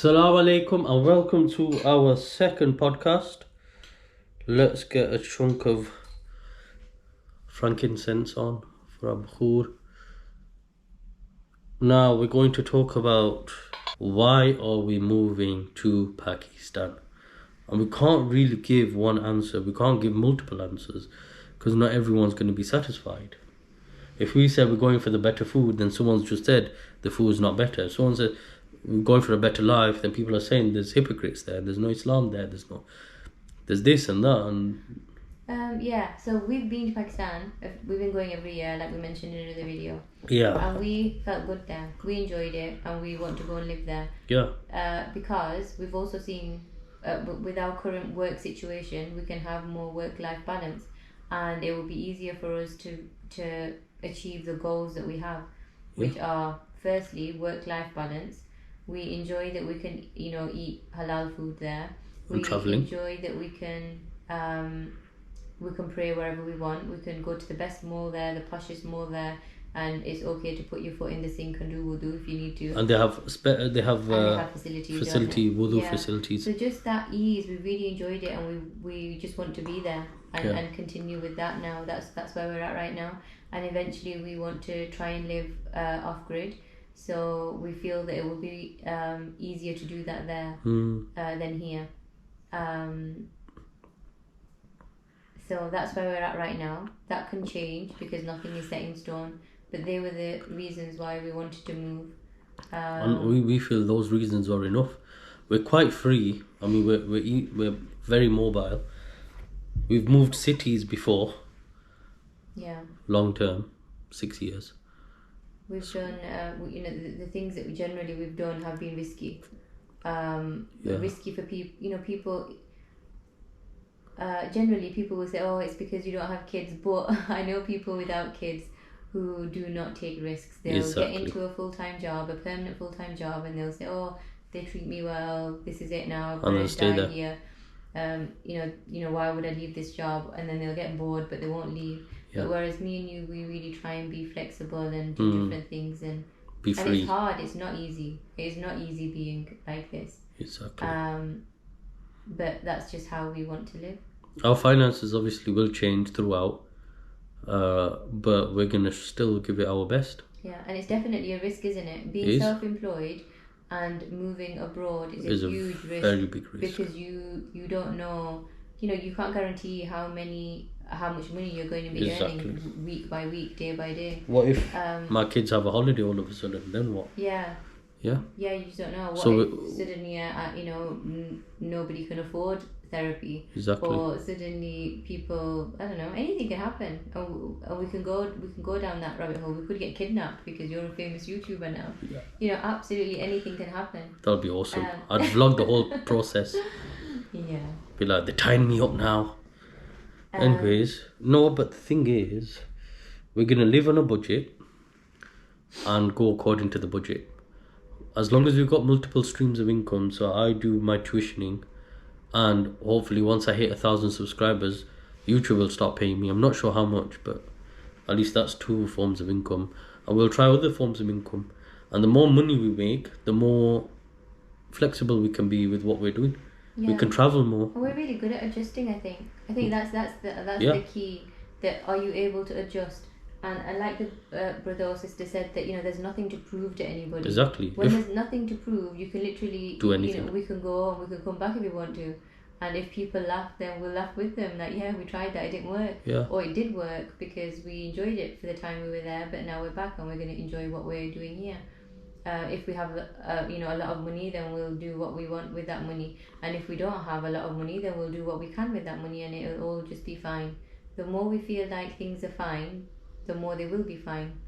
Assalamu alaikum and welcome to our second podcast. Let's get a chunk of frankincense on for our bukhoor. Now we're going to talk about why are we moving to Pakistan. And we can't really give one answer. We can't give multiple answers because not everyone's going to be satisfied. If we said we're going for the better food, then someone's just said the food's not better. If someone said we're going for a better life, then people are saying there's hypocrites there, there's no Islam there, there's this and that. And so we've been to Pakistan. We've been going every year, like we mentioned in another video. Yeah. And we felt good there. We enjoyed it, and we want to go and live there. Yeah. Because we've also seen, with our current work situation, we can have more work-life balance, and it will be easier for us to achieve the goals that we have, which are firstly work-life balance. We enjoy that we can, eat halal food there. We enjoy that we can pray wherever we want. We can go to the best mall there, the poshest mall there, and it's okay to put your foot in the sink and do wudu if you need to. And they have wudu Yeah. facilities. So just that ease, we really enjoyed it, and we just want to be there and continue with that now. That's where we're at right now, and eventually we want to try and live off grid. So we feel that it will be easier to do that there than here. So that's where we're at right now. That can change because nothing is set in stone. But they were the reasons why we wanted to move. And we feel those reasons are enough. We're quite free. I mean, we're very mobile. We've moved cities before. Yeah. Long term, 6 years. We've done, the things that we've done have been risky. Risky for people, people. Generally, people will say, "Oh, it's because you don't have kids." But I know people without kids who do not take risks. They'll get into a full-time job, a permanent full-time job, and they'll say, "Oh, they treat me well. This is it now. I'm going to die here. Why would I leave this job?" And then they'll get bored, but they won't leave. Yeah. But whereas me and you, we really try and be flexible and do different things and be free. And it's hard. It's not easy. It is not easy being like this. Exactly. But that's just how we want to live. Our finances obviously will change throughout, but we're gonna still give it our best. Yeah, and it's definitely a risk, isn't it? Being self-employed and moving abroad is a huge risk. Very big risk. Because you don't know, you can't guarantee how much money you're going to be earning week by week, day by day. What if my kids have a holiday all of a sudden? Then what? Yeah. Yeah. Yeah, you just don't know. What if suddenly, nobody can afford therapy? Exactly. Or suddenly people, I don't know, anything can happen, and we can go down that rabbit hole. We could get kidnapped because you're a famous YouTuber now. Yeah. Absolutely anything can happen. That'd be awesome. I'd vlog the whole process. Yeah. Be like, they're tying me up now. Anyways, no, but the thing is, we're gonna live on a budget and go according to the budget. As long as we've got multiple streams of income, so I do my tuitioning, and hopefully once I hit 1,000 subscribers, YouTube will start paying me. I'm not sure how much, but at least that's 2 forms of income. And we'll try other forms of income. And the more money we make, the more flexible we can be with what we're doing. Yeah. We can travel more. We're really good at adjusting, I think. I think that's the key. That are you able to adjust? And like the brother or sister said, that there's nothing to prove to anybody. Exactly. When there's nothing to prove, you can literally do anything. We can go and we can come back if we want to. And if people laugh, then we'll laugh with them. Like, yeah, we tried that, it didn't work. Yeah. Or it did work because we enjoyed it for the time we were there, but now we're back and we're going to enjoy what we're doing here. If we have a lot of money, then we'll do what we want with that money. And if we don't have a lot of money, then we'll do what we can with that money, and it'll all just be fine. The more we feel like things are fine, the more they will be fine.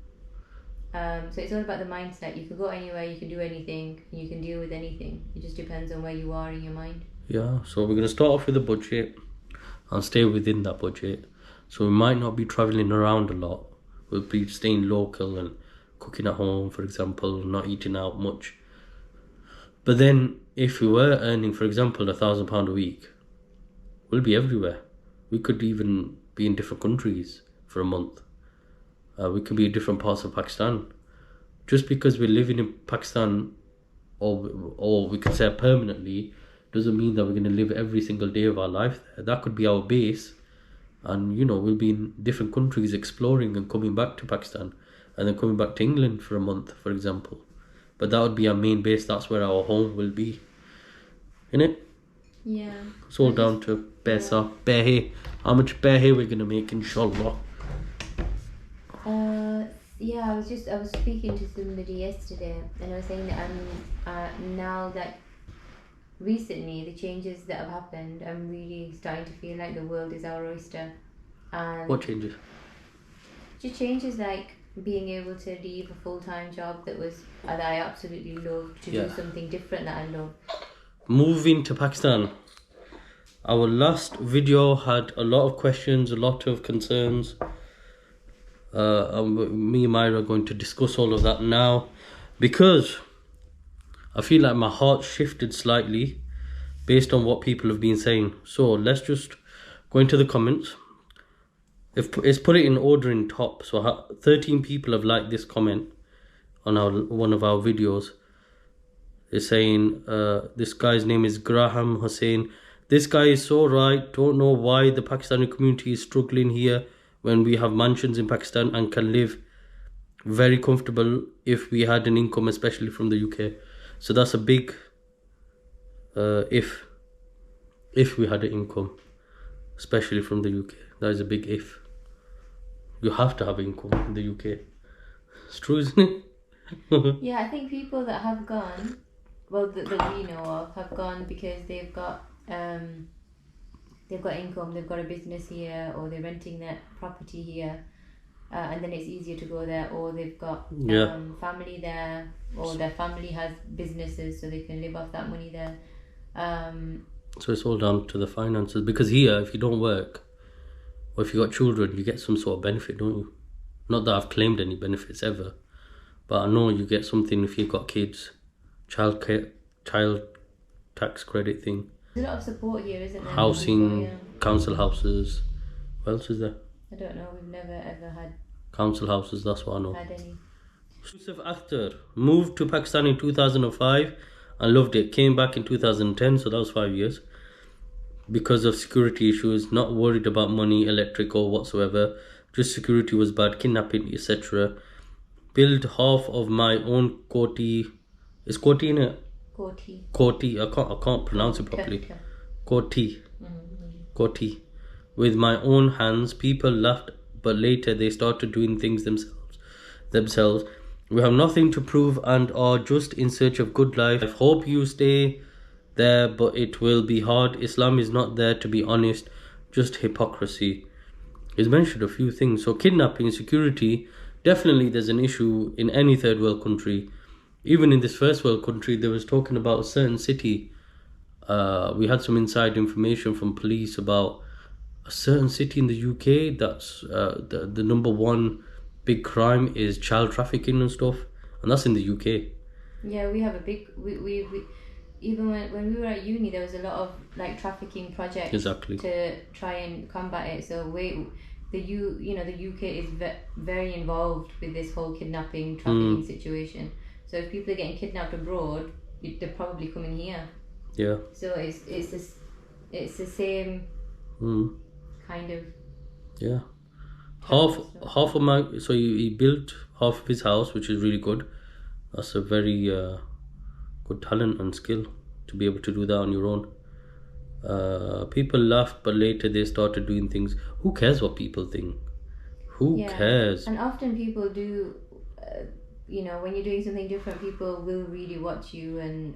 So it's all about the mindset. You can go anywhere, you can do anything, and you can deal with anything. It just depends on where you are in your mind. Yeah, so we're going to start off with a budget and stay within that budget. So we might not be travelling around a lot. We'll be staying local and cooking at home, for example, not eating out much. But then if we were earning, for example, £1,000 a week, we'll be everywhere. We could even be in different countries for a month. We could be in different parts of Pakistan. Just because we're living in Pakistan or we could say permanently, doesn't mean that we're going to live every single day of our life there. That could be our base, and we'll be in different countries exploring and coming back to Pakistan, and then coming back to England for a month, for example. But that would be our main base. That's where our home will be, innit? Yeah. It's all down to paisa, pehe. How much pehe we're gonna make, inshallah. Yeah, I was speaking to somebody yesterday, and I was saying that I'm now that recently the changes that have happened, I'm really starting to feel like the world is our oyster. And What changes? just changes like being able to leave a full-time job that I absolutely love to do something different that I love. Moving to Pakistan. Our last video had a lot of questions, a lot of concerns. Me and Myra are going to discuss all of that now, because I feel like my heart shifted slightly based on what people have been saying. So let's just go into the comments. Let's put it in order in top. So 13 people have liked this comment on one of our videos. They're saying, this guy's name is Graham Hussain. This guy is so right. Don't know why the Pakistani community is struggling here when we have mansions in Pakistan and can live very comfortable if we had an income, especially from the UK. So that's a big if we had an income, especially from the UK. That is a big if. You have to have income in the UK. It's true, isn't it? Yeah, I think people that have gone, well, that we know of, have gone because they've got income, they've got a business here, or they're renting their property here, and then it's easier to go there, or they've got family there, or their family has businesses so they can live off that money there. So it's all down to the finances, because here, if you don't work, or if you got children, you get some sort of benefit, don't you? Not that I've claimed any benefits ever, but I know you get something if you've got kids. Child tax credit thing. There's a lot of support here, isn't there? Housing, council houses. What else is there? I don't know, we've never ever had council houses, that's what I know. Had any. Yusuf Akhtar moved to Pakistan in 2005 and loved it. Came back in 2010, so that was 5 years. Because of security issues, not worried about money, electric or whatsoever. Just security was bad, kidnapping, etc. Built half of my own koti. Is koti in it? Koti. I can't pronounce it properly. Koti. Koti. With my own hands. People laughed, but later they started doing things themselves. We have nothing to prove and are just in search of good life. I hope you stay there, but it will be hard. Islam is not there, to be honest, just hypocrisy. He's mentioned a few things. So kidnapping, security, definitely there's an issue in any third world country. Even in this first world country, there was talking about a certain city. We had some inside information from police about a certain city in the UK that's the number one big crime is child trafficking and stuff, and that's in the UK. Yeah, we have a big we even when we were at uni, there was a lot of like trafficking projects to try and combat it. So the UK is very involved with this whole kidnapping trafficking situation. So if people are getting kidnapped abroad, they're probably coming here. Yeah. So it's the same kind of. Yeah. Half of my he built half of his house, which is really good. That's a very good talent and skill to be able to do that on your own. People laughed, but later they started doing things. Who cares what people think? Who cares? And often people do. When you're doing something different, people will really watch you and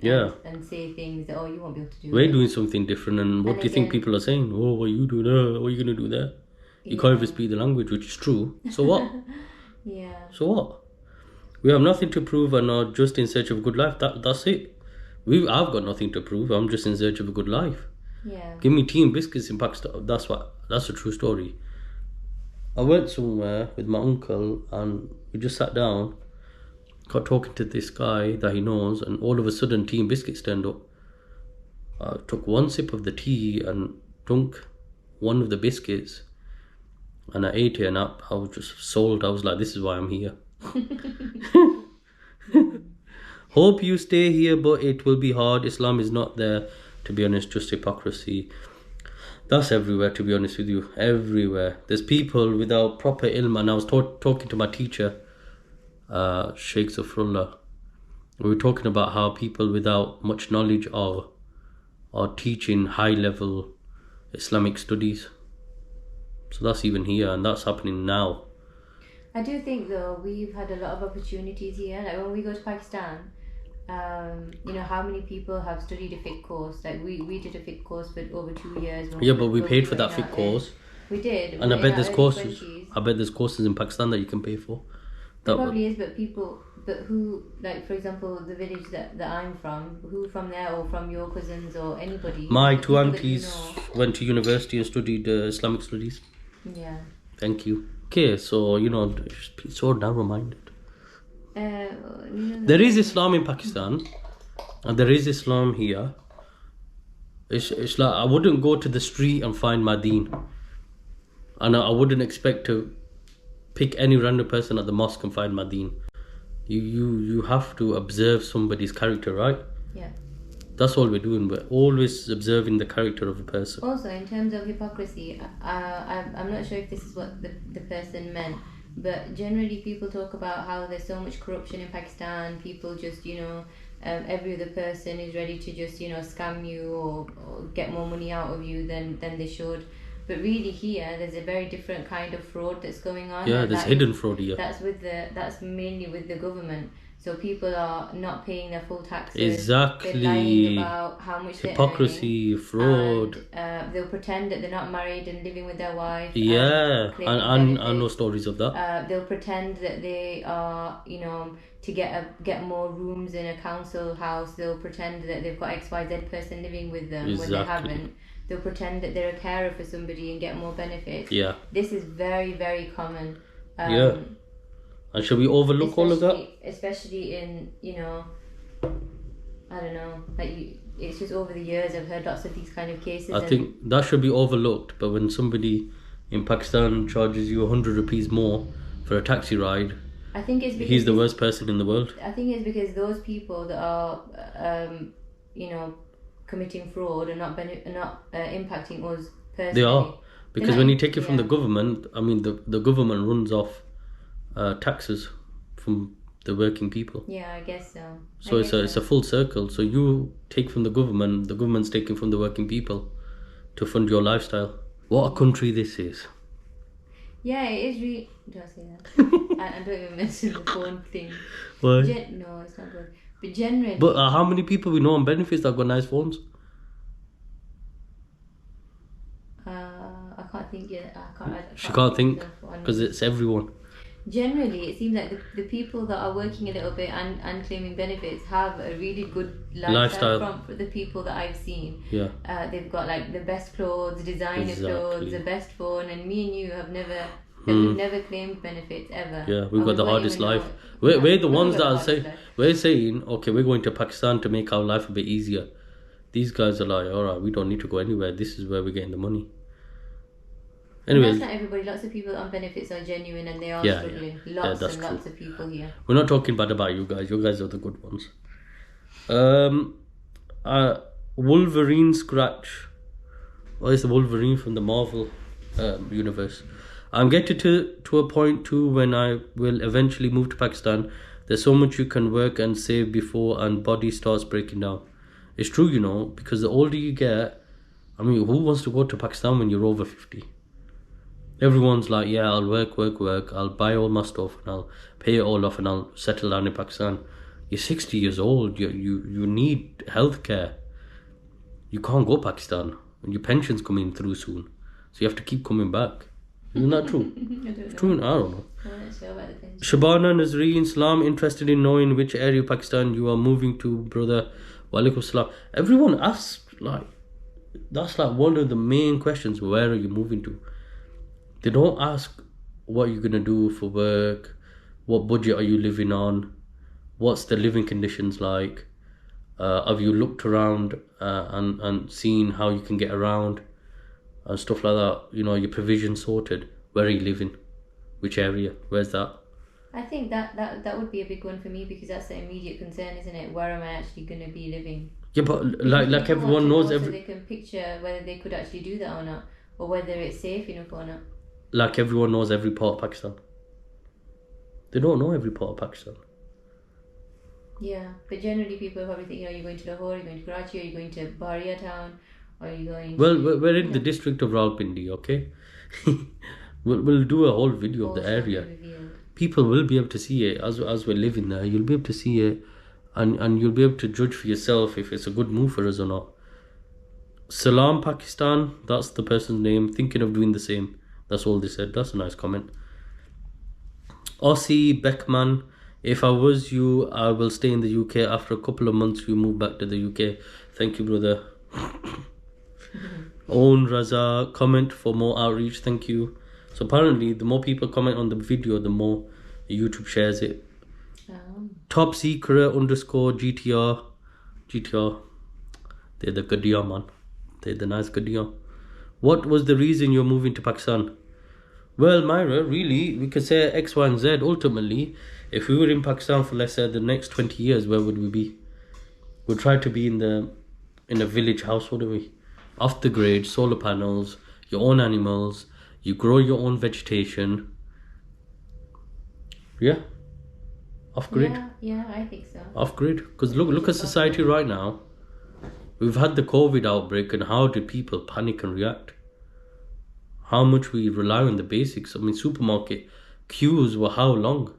say things that, you won't be able to do. We're doing something different, and what do you think people are saying? Oh, what are you doing there? What are you going to do there? You can't even speak the language, which is true. So what? So what? We have nothing to prove and are just in search of a good life. That's it. I've got nothing to prove. I'm just in search of a good life. Yeah. Give me tea and biscuits in Pakistan. That's a true story. I went somewhere with my uncle and we just sat down, got talking to this guy that he knows, and all of a sudden tea and biscuits turned up. I took one sip of the tea and drank one of the biscuits, and I ate it, and I was just sold. I was like, this is why I'm here. Hope you stay here, but it will be hard. Islam is not there, to be honest, just hypocrisy. That's everywhere, to be honest with you. Everywhere. There's people without proper ilm. And I was talking to my teacher, Sheikh Zafrullah. We were talking about how people without much knowledge are teaching high-level Islamic studies. So that's even here, and that's happening now. I do think, though, we've had a lot of opportunities here. Like when we go to Pakistan, you know, how many people have studied a fiqh course? Like we did a fiqh course for over 2 years. Yeah, but we paid for that fiqh course. We did. And I bet there's courses. I bet there's courses in Pakistan that you can pay for. There probably is, but who, like for example, the village that I'm from, who from there or from your cousins or anybody? My two aunties went to university and studied Islamic studies. Yeah. Thank you. Okay, so you know, please so narrow-minded. There is Islam in Pakistan, and there is Islam here. It's like I wouldn't go to the street and find my deen, and I wouldn't expect to pick any random person at the mosque and find my deen. You have to observe somebody's character, right? Yeah. That's all we're doing. We're always observing the character of a person. Also, in terms of hypocrisy, I'm not sure if this is what the person meant, but generally people talk about how there's so much corruption in Pakistan. People just, you know, every other person is ready to just, you know, scam you or get more money out of you than they should. But really here, there's a very different kind of fraud that's going on. Yeah, there's hidden fraud here. That's mainly with the government. So people are not paying their full taxes. Exactly. They're lying about how much hypocrisy, they're earning, fraud. And, they'll pretend that they're not married and living with their wife. Yeah, and I know stories of that. They'll pretend that they are, you know, to get more rooms in a council house. They'll pretend that they've got XYZ person living with them when they haven't. They'll pretend that they're a carer for somebody and get more benefits. Yeah. This is very, very common. Yeah. And should we overlook all of that? Especially in, you know, I don't know, like it's just over the years I've heard lots of these kind of cases. I think that should be overlooked. But when somebody in Pakistan charges you 100 rupees more for a taxi ride, I think it's because he's the worst person in the world. I think it's because those people that are, you know, committing fraud and not impacting us personally. They are. Because when you take it from the government, I mean, the government runs off taxes from the working people. Yeah, I guess so. So it's a full circle. So you take from the government's taking from the working people to fund your lifestyle. What a country this is. Yeah, it is really... Do I say that? I don't even mention the phone thing. Why? No, it's not good. But generally... But how many people we know on benefits that got nice phones? I can't think yet. She can't think because it's everyone. Generally, it seems like the people that are working a little bit and claiming benefits have a really good lifestyle from the people that I've seen. Yeah. They've got like the best clothes, designer clothes, the best phone, and me and you have never... We've never claimed benefits ever. Yeah, we've got the hardest life. We're the ones that are saying, we're saying, okay, we're going to Pakistan to make our life a bit easier. These guys are like, alright, we don't need to go anywhere. This is where we're getting the money. Anyway, that's not everybody. Lots of people on benefits are genuine and they are struggling. Lots and lots of people here. We're not talking bad about you guys. You guys are the good ones. Wolverine scratch. Well, it's the Wolverine from the Marvel universe. I'm getting to a point too when I will eventually move to Pakistan. There's so much you can work and save before and body starts breaking down. It's true, you know, because the older you get, I mean, who wants to go to Pakistan when you're over 50? Everyone's like, yeah, I'll work. I'll buy all my stuff and I'll pay it all off and I'll settle down in Pakistan. You're 60 years old. You need healthcare. You can't go Pakistan. And your pension's coming through soon. So you have to keep coming back. Isn't that true? I don't know. Shabana Nazreen Islam, interested in knowing which area of Pakistan you are moving to, brother. Walaikum salam. Everyone asks, like, that's like one of the main questions. Where are you moving to? They don't ask what you're going to do for work, what budget are you living on, what's the living conditions like, have you looked around and seen how you can get around and stuff like that. You know, your provision sorted. Where are you living? Which area? Where's that? I think that would be a big one for me, because that's the immediate concern, isn't it? Where am I actually going to be living? Yeah, but Because like people want everyone to knows, know so they can picture whether they could actually do that or not, or whether it's safe enough or not. like everyone knows every part of Pakistan. They don't know every part of Pakistan. Yeah, but generally people probably think, you're going to Lahore, you're going to Karachi, or you're going to Bahria town, or you're going Well, to, we're in the district of Rawalpindi, okay? we'll do a whole video of the also area. revealed. People will be able to see it as we're living there. You'll be able to see it, and you'll be able to judge for yourself if it's a good move for us or not. Salam Pakistan, that's the person's name. Thinking of doing the same. That's all they said. That's a nice comment. Aussie Beckman, if I was you, I will stay in the UK. After a couple of months, you move back to the UK. Thank you, brother. Own Raza, comment for more outreach. Thank you. So apparently, the more people comment on the video, the more YouTube shares it. Top secret underscore GTR. They're the Gadiya, man. They're the nice Gadiya. What was the reason you're moving to Pakistan? Well, Myra, really, we could say X, Y, and Z. Ultimately, if we were in Pakistan for, let's say, the next 20 years, where would we be? We'd try to be in a village house, wouldn't we? Off the grid, solar panels, your own animals, you grow your own vegetation. Yeah. Off grid. Yeah, I think so. Off grid. Because look at society right now. We've had the COVID outbreak, and how did people panic and react? How much we rely on the basics. I mean, supermarket queues were how long?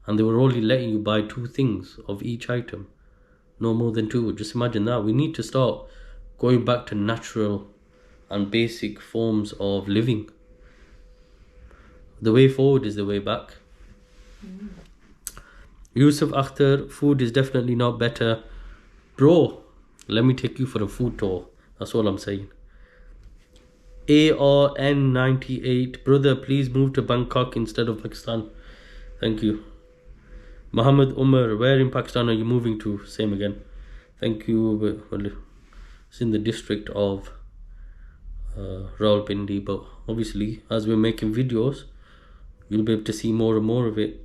And they were only letting you buy 2 things of each item. No more than 2. Just imagine that. We need to start going back to natural and basic forms of living. The way forward is the way back. Yusuf Akhtar, food is definitely not better. Bro, let me take you for a food tour. That's all I'm saying. ARN98, brother, please move to Bangkok instead of Pakistan. Thank you. Muhammad Umar, where in Pakistan are you moving to? Same again. Thank you. Well, it's in the district of Rawalpindi, but obviously, as we're making videos, you'll be able to see more and more of it.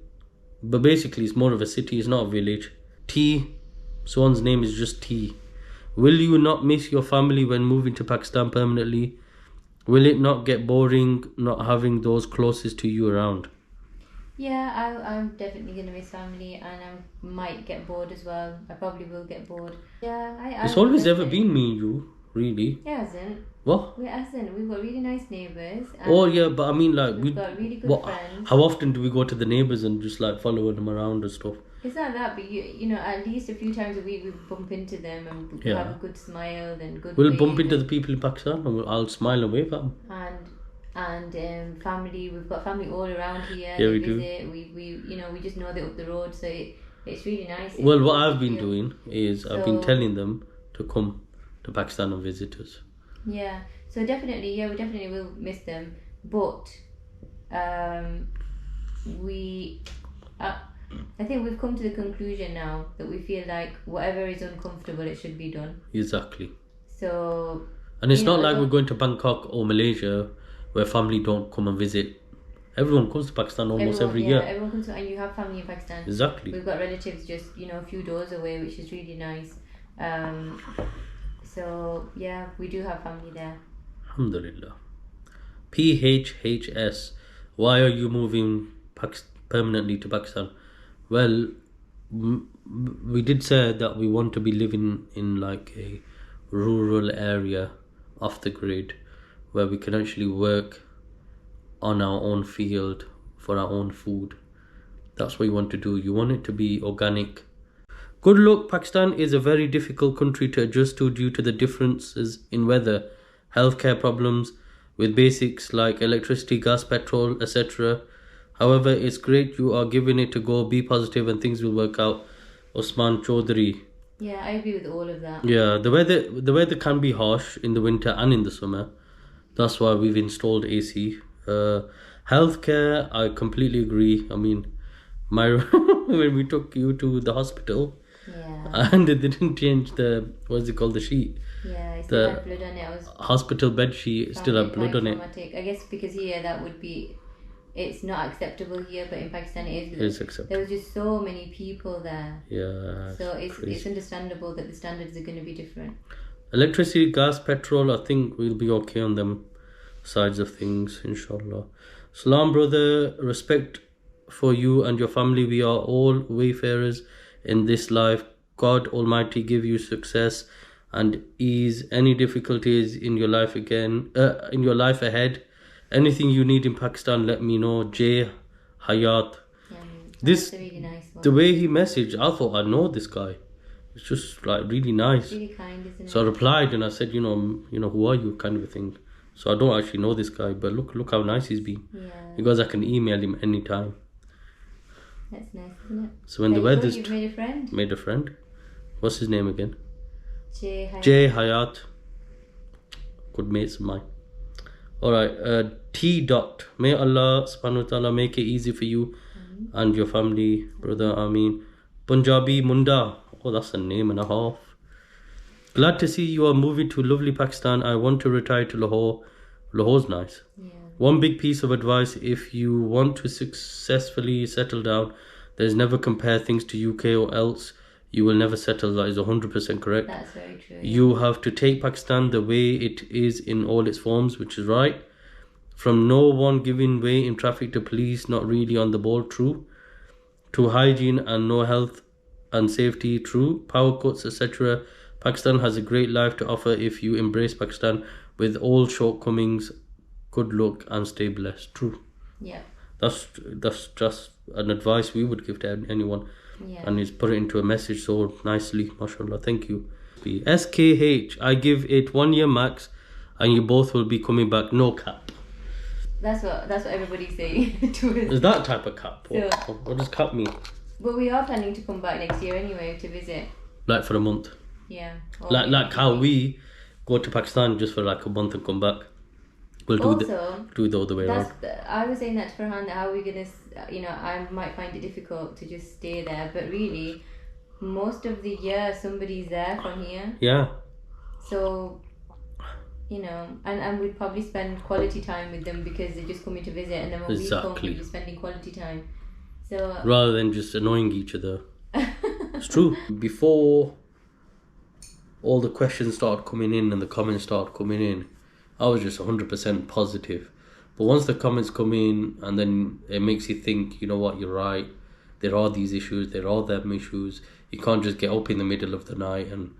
But basically, it's more of a city, it's not a village. T, someone's name is just T. Will you not miss your family when moving to Pakistan permanently? Will it not get boring not having those closest to you around? Yeah, I'm definitely going to miss family, and I might get bored as well. I probably will get bored. Yeah, it's always ever been me and you, really. It hasn't. What? It hasn't. We've got really nice neighbours. Oh yeah, but I mean, like, we've got really good friends. How often do we go to the neighbours and just like follow them around and stuff? It's not that, but you know, at least a few times a week we bump into them and have a good smile and good. We'll bump into the people in Pakistan and I'll smile and wave at them. And family, we've got family all around here. Yeah, we visit. Do. We just know they're up the road, so it's really nice. Well, what I've been doing is I've been telling them to come to Pakistan and visit us. Yeah, so we definitely will miss them, but I think we've come to the conclusion now that we feel like whatever is uncomfortable, it should be done. Exactly. So. And it's not like we're going to Bangkok or Malaysia where family don't come and visit. Everyone comes to Pakistan almost every year. Everyone comes to, and you have family in Pakistan. Exactly. We've got relatives just a few doors away, which is really nice. So yeah, we do have family there. Alhamdulillah. PHHS, why are you moving permanently to Pakistan? Well, we did say that we want to be living in like a rural area off the grid where we can actually work on our own field for our own food. That's what you want to do. You want it to be organic. Good luck. Pakistan is a very difficult country to adjust to due to the differences in weather, healthcare problems with basics like electricity, gas, petrol, etc. However, it's great you are giving it a go. Be positive and things will work out. Osman Chaudhary. Yeah, I agree with all of that. Yeah, the weather can be harsh in the winter and in the summer. That's why we've installed AC. Healthcare, I completely agree. I mean, Myra, when we took you to the hospital, and they didn't change the sheet. Yeah, it still had blood on it. Hospital bed sheet still had blood on it. I guess because here that would be it's not acceptable here, but in Pakistan it is. It's acceptable. There was just so many people there. Yeah. So it's understandable that the standards are going to be different. Electricity, gas, petrol, I think we'll be okay on them sides of things, inshallah. Salam, brother. Respect for you and your family. We are all wayfarers in this life. God Almighty give you success and ease any difficulties in your life in your life ahead. Anything you need in Pakistan, let me know. J. Hayat. That's a really nice one. The way he messaged, I thought I know this guy. It's just like really nice. Really kind, isn't it? So I replied and I said, you know, who are you, kind of a thing. So I don't actually know this guy, but look how nice he's been. Yeah. Because I can email him anytime. That's nice, isn't it? So when the weather's you've made a friend. Made a friend. What's his name again? J. Hayat. Good mates of mine. Alright, T. Dot. May Allah subhanahu wa ta'ala make it easy for you and your family, brother. Ameen. Punjabi Munda. Oh, that's a name and a half. Glad to see you are moving to lovely Pakistan. I want to retire to Lahore. Lahore's nice. Yeah. One big piece of advice: if you want to successfully settle down, there's never compare things to UK or else you will never settle. That is 100% correct. That's very true. You have to take Pakistan the way it is in all its forms, which is right. From no one giving way in traffic to police not really on the ball, true. To hygiene and no health and safety, true. Power cuts, etc. Pakistan has a great life to offer if you embrace Pakistan with all shortcomings. Good luck and stay blessed. True. Yeah. That's just an advice we would give to anyone. Yeah. And he's put it into a message so nicely. MashaAllah. Thank you. SKH. I give it 1 year max and you both will be coming back. No cap. That's what everybody's saying to us. Is that type of cap? So, What does cap mean? but we are planning to come back next year anyway to visit. Like for a month. Yeah. Like how we go to Pakistan just for like a month and come back. We'll do it the other way around. I was saying that to Farhan, that how we're gonna, I might find it difficult to just stay there, but really, most of the year somebody's there from here. Yeah. So, and we'd probably spend quality time with them because they're just coming to visit, and then when we come, we'll be spending quality time. So rather than just annoying each other. It's true. Before all the questions started coming in and the comments started coming in, I was just 100% positive. But once the comments come in and then it makes you think, you know what, you're right. There are these issues, there are them issues. You can't just get up in the middle of the night and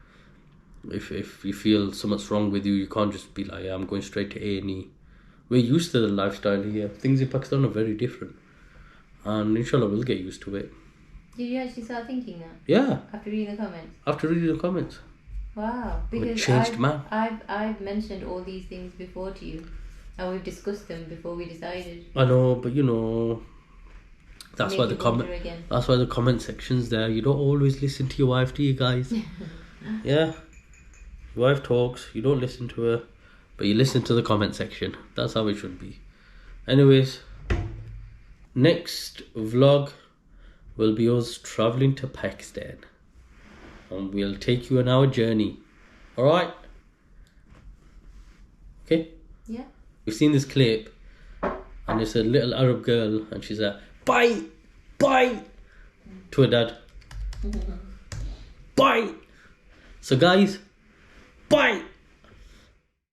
if you feel something's wrong with you, you can't just be like, yeah, I'm going straight to A&E. We're used to the lifestyle here. Things in Pakistan are very different. And inshallah we'll get used to it. Did you actually start thinking that? Yeah. After reading the comments? After reading the comments. Wow, because I've mentioned all these things before to you, and we've discussed them before we decided. I know, but that's why the comment section's there. You don't always listen to your wife, do you guys? Yeah, your wife talks, you don't listen to her, but you listen to the comment section. That's how it should be. Anyways, next vlog will be us traveling to Pakistan. And we'll take you on our journey. Alright? Okay? Yeah. We've seen this clip and it's a little Arab girl and she's like, bye! Bye! To her dad. Bye! So guys, bye!